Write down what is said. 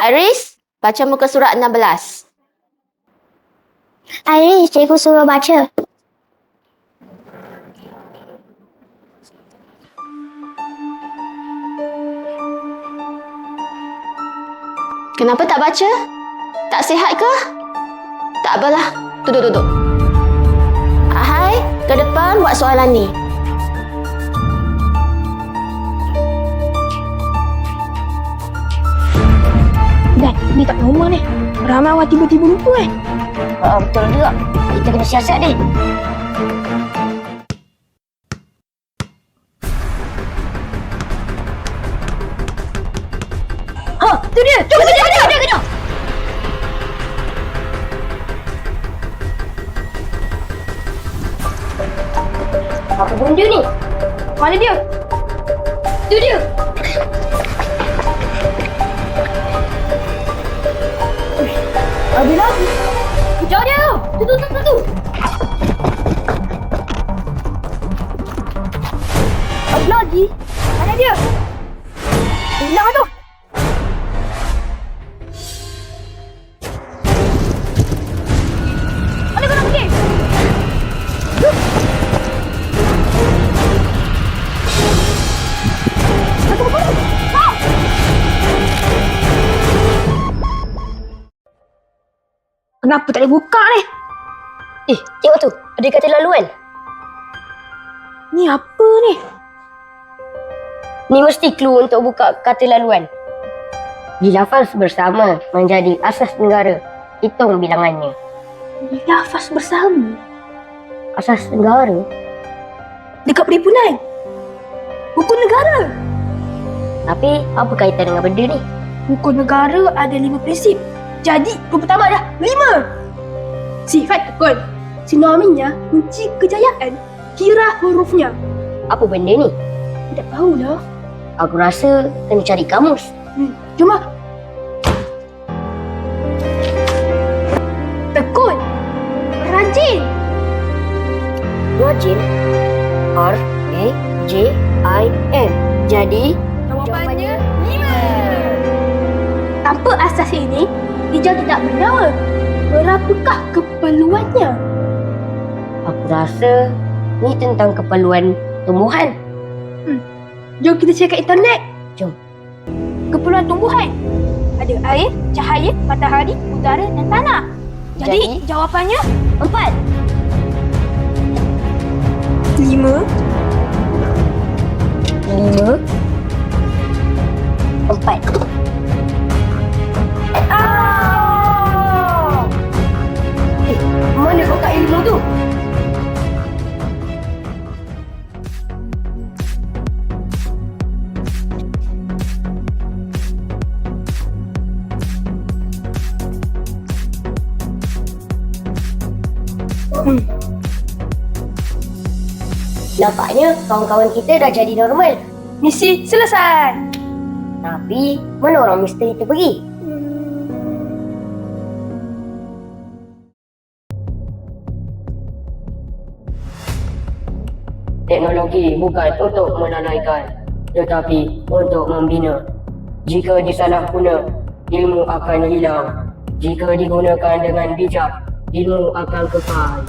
Iris, baca muka surat 16. Iris, cikgu suruh baca. Kenapa tak baca? Tak sihat ke? Tak apalah. Duduk. Hai, ke depan buat soalan ni. Dan, ni tak normal ni. Ramai orang tiba-tiba lupa betul juga. Kita kena siasat ni. Ha, tu dia. Kejar. Apa benda ni? Mana dia? Tu dia. Ada lagi. Kejar dia. Tu. Ada lagi. Mana dia? Hilang tu. Mana kau nak pergi? Kenapa tak boleh buka ni? Tengok tu. Ada katil laluan. Ni apa ni? Ni mesti clue untuk buka katil laluan. Dilafaz bersama menjadi asas negara. Hitung bilangannya. Dilafaz bersama? Asas negara? Dekat perhimpunan? Hukum negara? Tapi apa kaitan dengan benda ni? Hukum negara ada 5 prinsip. Jadi, rukun pertama dah 5. Sifat tekun. Sinoninya kunci kejayaan. Kira hurufnya. Apa benda ni? Tak tahulah. Aku rasa kena cari kamus. Jom lah. Tekun. Rajin. Rajin. R-A-J-I-N. Jadi, jawapannya 5. Tanpa asas ini, hijau tidak bernyawa. Berapakah keperluannya? Aku rasa ni tentang keperluan tumbuhan. Jom kita cek kat internet. Jom. Keperluan tumbuhan. Ada air, cahaya, matahari, udara dan tanah. Jadi jawapannya 4. 5. 4. Mana kotak ilmu tu? Nampaknya kawan-kawan kita dah jadi normal. Misi selesai. Tapi mana orang misteri tu pergi? Teknologi bukan untuk menanaikan, tetapi untuk membina. Jika disalahguna, ilmu akan hilang. Jika digunakan dengan bijak, ilmu akan kekal.